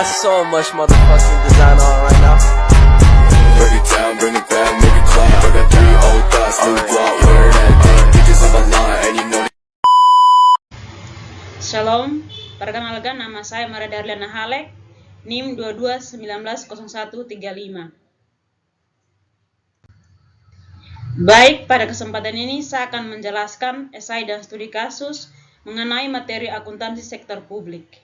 got so much motherfucking design on right now. Break it down, bring it back, make it clap. I got 3 old thoughts, new block, where that day. Bitches on my line, and you know. Shalom, perkenalkan nama saya Maria Darliana Halek, NIM 22190135. Baik, pada kesempatan ini saya akan menjelaskan esai dan studi kasus mengenai materi akuntansi sektor publik.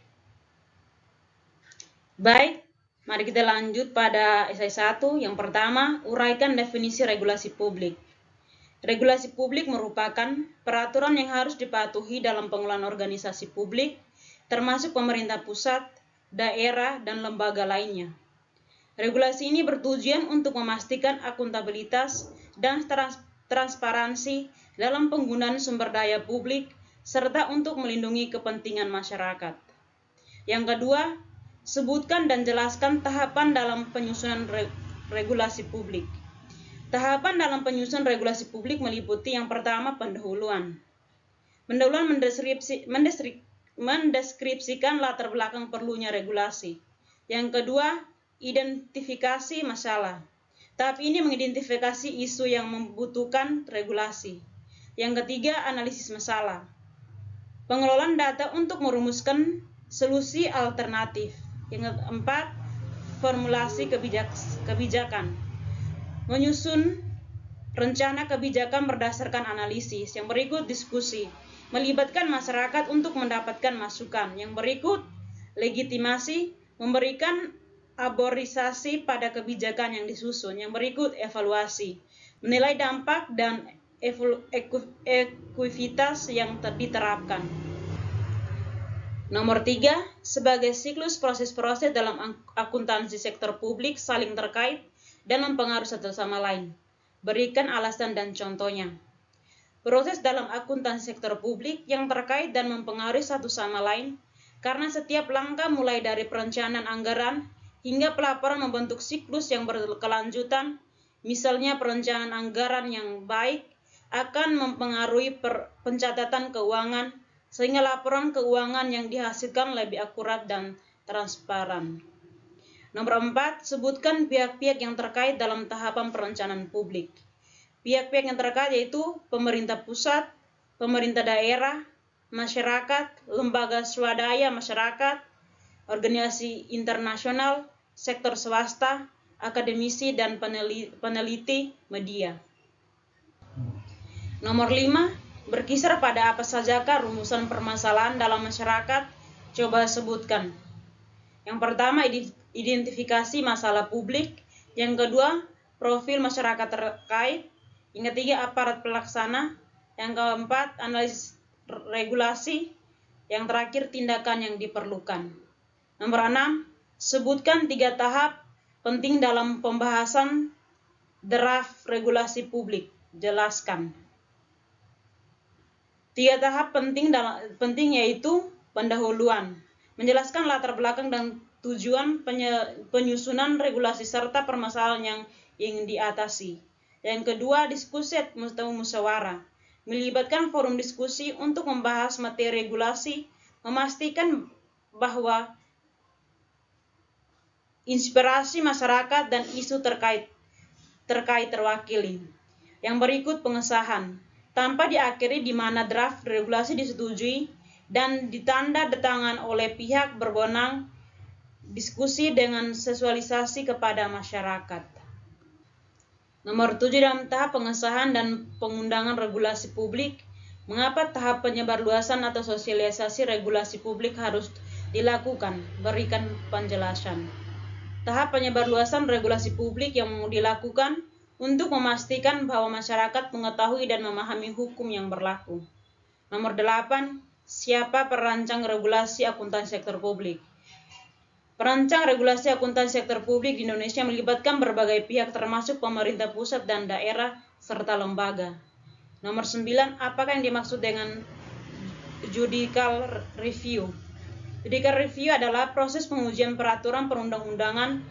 Baik, mari kita lanjut pada esai 1. Yang pertama, uraikan definisi regulasi publik. Regulasi publik merupakan peraturan yang harus dipatuhi dalam pengelolaan organisasi publik, termasuk pemerintah pusat, daerah, dan lembaga lainnya. Regulasi ini bertujuan untuk memastikan akuntabilitas dan transparansi dalam penggunaan sumber daya publik, serta untuk melindungi kepentingan masyarakat. Yang kedua, sebutkan dan jelaskan tahapan dalam penyusunan regulasi publik. Tahapan dalam penyusunan regulasi publik meliputi yang pertama, pendahuluan. Pendahuluan mendeskripsikan latar belakang perlunya regulasi. Yang kedua, identifikasi masalah. Tahap ini mengidentifikasi isu yang membutuhkan regulasi. Yang ketiga, analisis masalah. Pengelolaan data untuk merumuskan solusi alternatif. Yang keempat, formulasi kebijakan. Menyusun rencana kebijakan berdasarkan analisis. Yang berikut, diskusi. Melibatkan masyarakat untuk mendapatkan masukan. Yang berikut, legitimasi. Memberikan arborisasi pada kebijakan yang disusun. Yang berikut, evaluasi. Menilai dampak dan ekuivitas yang diterapkan. Nomor 3, sebagai siklus proses-proses dalam akuntansi sektor publik saling terkait dan mempengaruhi satu sama lain. Berikan alasan dan contohnya. Proses dalam akuntansi sektor publik yang terkait dan mempengaruhi satu sama lain, karena setiap langkah mulai dari perencanaan anggaran hingga pelaporan membentuk siklus yang berkelanjutan. Misalnya perencanaan anggaran yang baik akan mempengaruhi pencatatan keuangan, sehingga laporan keuangan yang dihasilkan lebih akurat dan transparan. Nomor 4, sebutkan pihak-pihak yang terkait dalam tahapan perencanaan publik. Pihak-pihak yang terkait yaitu pemerintah pusat, pemerintah daerah, masyarakat, lembaga swadaya masyarakat, organisasi internasional, sektor swasta, akademisi, dan peneliti media. Nomor 5, berkisar pada apa sajakah rumusan permasalahan dalam masyarakat? Coba sebutkan. Yang pertama, identifikasi masalah publik. Yang kedua, profil masyarakat terkait. Yang ketiga, aparat pelaksana. Yang keempat, analisis regulasi. Yang terakhir, tindakan yang diperlukan. Nomor 6, sebutkan 3 tahap penting dalam pembahasan draft regulasi publik. Jelaskan. 3 tahap penting yaitu pendahuluan, menjelaskan latar belakang dan tujuan penyusunan regulasi serta permasalahan yang ingin diatasi. Yang kedua, diskusi atau musyawarah, melibatkan forum diskusi untuk membahas materi regulasi, memastikan bahwa inspirasi masyarakat dan isu terkait terwakili. Yang berikut, pengesahan, tanpa diakhiri di mana draft regulasi disetujui dan ditanda tangan oleh pihak berwenang, diskusi dengan sosialisasi kepada masyarakat. Nomor 7, dalam tahap pengesahan dan pengundangan regulasi publik, mengapa tahap penyebarluasan atau sosialisasi regulasi publik harus dilakukan? Berikan penjelasan. Tahap penyebarluasan regulasi publik yang dilakukan untuk memastikan bahwa masyarakat mengetahui dan memahami hukum yang berlaku. Nomor 8, siapa perancang regulasi akuntansi sektor publik? Perancang regulasi akuntansi sektor publik di Indonesia melibatkan berbagai pihak termasuk pemerintah pusat dan daerah serta lembaga. Nomor 9, apakah yang dimaksud dengan judicial review? Judicial review adalah proses pengujian peraturan perundang-undangan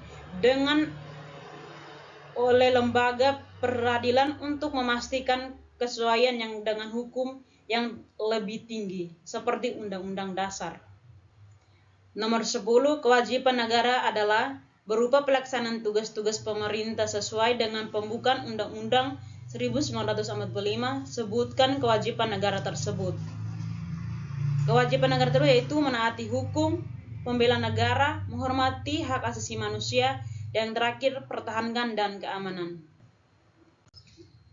oleh lembaga peradilan untuk memastikan kesesuaian yang dengan hukum yang lebih tinggi, seperti Undang-Undang Dasar. Nomor 10, kewajiban negara adalah berupa pelaksanaan tugas-tugas pemerintah sesuai dengan pembukaan Undang-Undang 1945, sebutkan kewajiban negara tersebut. Kewajiban negara tersebut yaitu menaati hukum, membela negara, menghormati hak asasi manusia, dan yang terakhir pertahankan dan keamanan.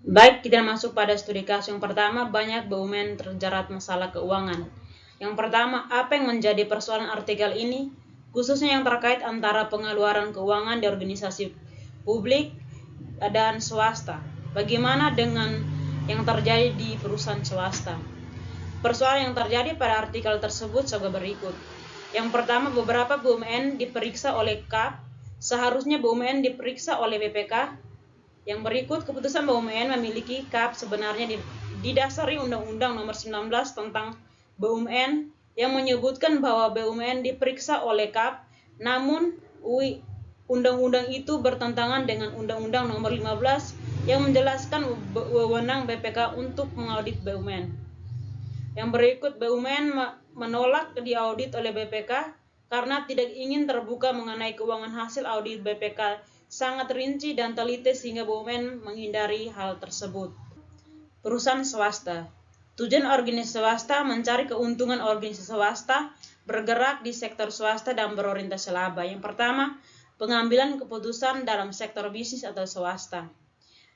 Baik, kita masuk pada studi kasus yang pertama. Banyak BUMN terjerat masalah keuangan. Yang pertama, apa yang menjadi persoalan artikel ini, khususnya yang terkait antara pengeluaran keuangan di organisasi publik dan swasta. Bagaimana dengan yang terjadi di perusahaan swasta? Persoalan yang terjadi pada artikel tersebut sebagai berikut. Yang pertama, beberapa BUMN diperiksa oleh KAP, seharusnya BUMN diperiksa oleh BPK. Yang berikut, keputusan BUMN memiliki KAP sebenarnya didasari Undang-Undang Nomor 19 tentang BUMN yang menyebutkan bahwa BUMN diperiksa oleh KAP, namun undang-undang itu bertentangan dengan Undang-Undang Nomor 15 yang menjelaskan wewenang BPK untuk mengaudit BUMN. Yang berikut, BUMN menolak diaudit oleh BPK karena tidak ingin terbuka mengenai keuangan hasil audit BPK sangat rinci dan teliti sehingga BUMN menghindari hal tersebut. Perusahaan swasta. Tujuan organisasi swasta mencari keuntungan organisasi swasta bergerak di sektor swasta dan berorientasi laba. Yang pertama, pengambilan keputusan dalam sektor bisnis atau swasta.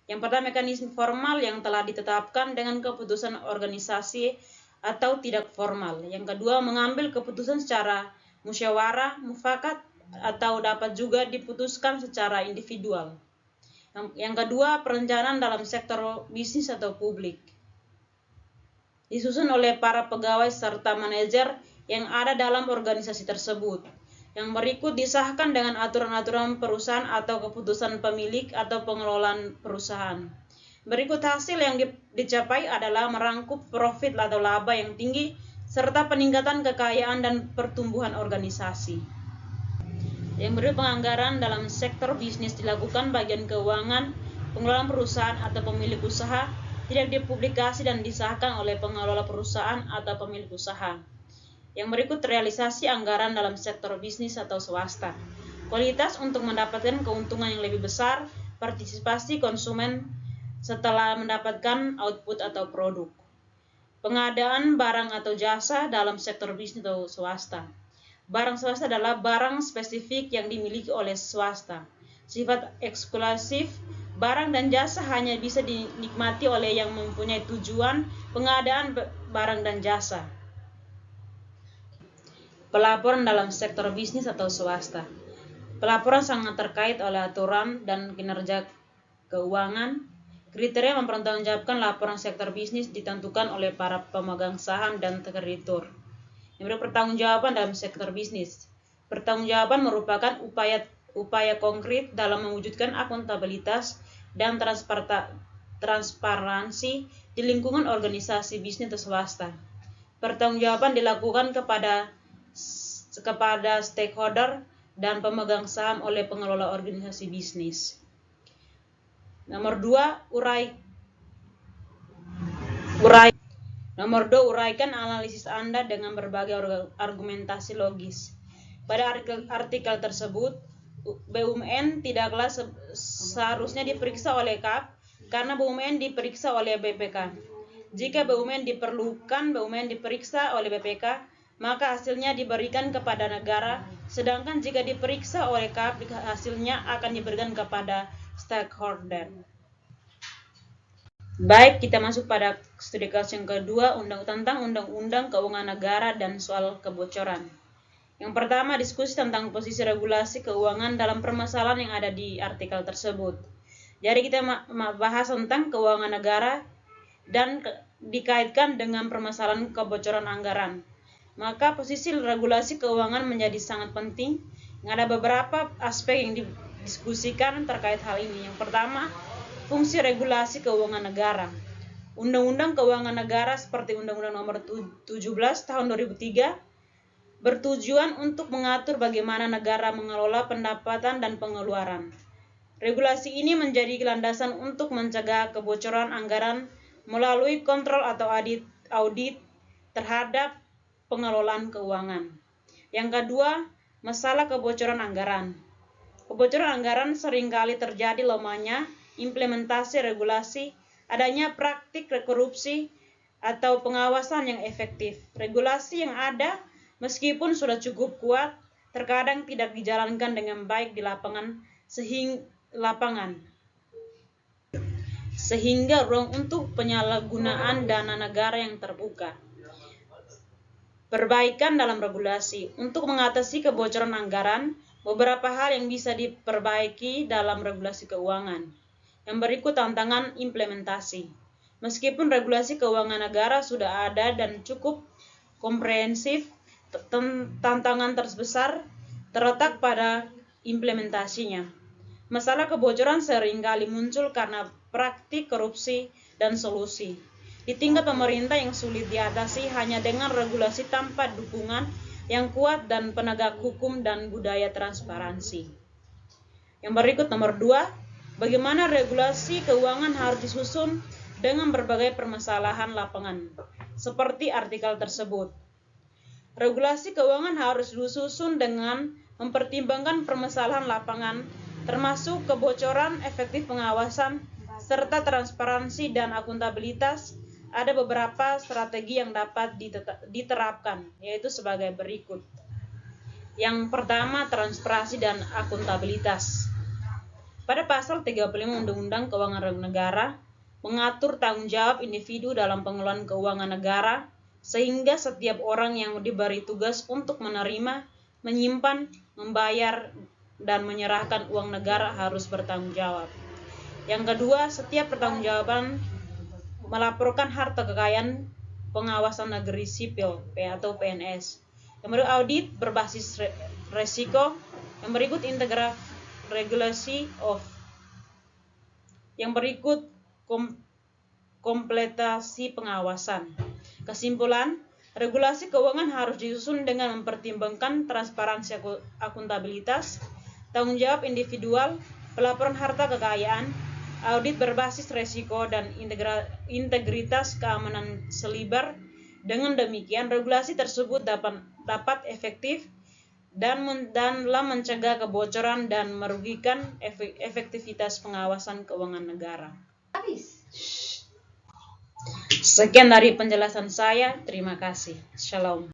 Yang pertama, mekanisme formal yang telah ditetapkan dengan keputusan organisasi atau tidak formal. Yang kedua, mengambil keputusan secara musyawarah, mufakat, atau dapat juga diputuskan secara individual. Yang kedua, perencanaan dalam sektor bisnis atau publik. Disusun oleh para pegawai serta manajer yang ada dalam organisasi tersebut. Yang berikut disahkan dengan aturan-aturan perusahaan atau keputusan pemilik atau pengelolaan perusahaan. Berikut hasil yang dicapai adalah merangkup profit atau laba yang tinggi serta peningkatan kekayaan dan pertumbuhan organisasi. Yang berikut, penganggaran dalam sektor bisnis dilakukan bagian keuangan, pengelolaan perusahaan atau pemilik usaha, tidak dipublikasi dan disahkan oleh pengelola perusahaan atau pemilik usaha. Yang berikut, realisasi anggaran dalam sektor bisnis atau swasta. Kualitas untuk mendapatkan keuntungan yang lebih besar, partisipasi konsumen setelah mendapatkan output atau produk. Pengadaan barang atau jasa dalam sektor bisnis atau swasta. Barang swasta adalah barang spesifik yang dimiliki oleh swasta. Sifat eksklusif, barang dan jasa hanya bisa dinikmati oleh yang mempunyai tujuan pengadaan barang dan jasa. Pelaporan dalam sektor bisnis atau swasta. Pelaporan sangat terkait oleh aturan dan kinerja keuangan. Kriteria mempertanggungjawabkan laporan sektor bisnis ditentukan oleh para pemegang saham dan kreditur. Yang berpertanggungjawaban dalam sektor bisnis. Pertanggungjawaban merupakan upaya konkret dalam mewujudkan akuntabilitas dan transparansi di lingkungan organisasi bisnis atau swasta. Pertanggungjawaban dilakukan kepada stakeholder dan pemegang saham oleh pengelola organisasi bisnis. Nomor 2, uraikan analisis Anda dengan berbagai argumentasi logis. Pada artikel tersebut, BUMN tidaklah seharusnya diperiksa oleh KAP karena BUMN diperiksa oleh BPK. Jika BUMN diperlukan, BUMN diperiksa oleh BPK, maka hasilnya diberikan kepada negara, sedangkan jika diperiksa oleh KAP, hasilnya akan diberikan kepada stakeholder. Baik, kita masuk pada studi kasus yang kedua, tentang Undang-Undang Keuangan Negara dan soal kebocoran. Yang pertama, diskusi tentang posisi regulasi keuangan dalam permasalahan yang ada di artikel tersebut. Jadi kita bahas tentang keuangan negara dan dikaitkan dengan permasalahan kebocoran anggaran. Maka posisi regulasi keuangan menjadi sangat penting. Ada beberapa aspek yang didiskusikan terkait hal ini. Yang pertama, fungsi regulasi keuangan negara. Undang-Undang Keuangan Negara seperti Undang-Undang Nomor 17 Tahun 2003 bertujuan untuk mengatur bagaimana negara mengelola pendapatan dan pengeluaran. Regulasi ini menjadi landasan untuk mencegah kebocoran anggaran melalui kontrol atau audit terhadap pengelolaan keuangan. Yang kedua, masalah kebocoran anggaran. Kebocoran anggaran seringkali terjadi lemahnya implementasi regulasi, adanya praktik korupsi, atau pengawasan yang efektif. Regulasi yang ada, meskipun sudah cukup kuat, terkadang tidak dijalankan dengan baik di lapangan, sehingga ruang untuk penyalahgunaan dana negara yang terbuka. Perbaikan dalam regulasi. Untuk mengatasi kebocoran anggaran, beberapa hal yang bisa diperbaiki dalam regulasi keuangan. Yang berikut tantangan implementasi. Meskipun regulasi keuangan negara sudah ada dan cukup komprehensif, tantangan terbesar terletak pada implementasinya. Masalah kebocoran seringkali muncul karena praktik korupsi dan solusi di tingkat pemerintah yang sulit diatasi hanya dengan regulasi tanpa dukungan yang kuat dan penegak hukum dan budaya transparansi. Yang berikut nomor 2, bagaimana regulasi keuangan harus disusun dengan berbagai permasalahan lapangan, seperti artikel tersebut. Regulasi keuangan harus disusun dengan mempertimbangkan permasalahan lapangan, termasuk kebocoran, efektif pengawasan, serta transparansi dan akuntabilitas. Ada beberapa strategi yang dapat diterapkan, yaitu sebagai berikut. Yang pertama, transparansi dan akuntabilitas. Pada pasal 35 Undang-Undang Keuangan Negara, mengatur tanggung jawab individu dalam pengelolaan keuangan negara, sehingga setiap orang yang diberi tugas untuk menerima, menyimpan, membayar, dan menyerahkan uang negara harus bertanggung jawab. Yang kedua, setiap pertanggungjawaban melaporkan harta kekayaan pengawasan negeri sipil atau PNS. Yang berikut audit berbasis resiko. Yang berikut integrasi regulasi of. Yang berikut kompletasi pengawasan. Kesimpulan, regulasi keuangan harus disusun dengan mempertimbangkan transparansi, akuntabilitas, tanggung jawab individual, pelaporan harta kekayaan, audit berbasis resiko, dan integritas keamanan seliber. Dengan demikian, regulasi tersebut dapat efektif dan dalam mencegah kebocoran dan merugikan efektivitas pengawasan keuangan negara. Sekian dari penjelasan saya. Terima kasih. Shalom.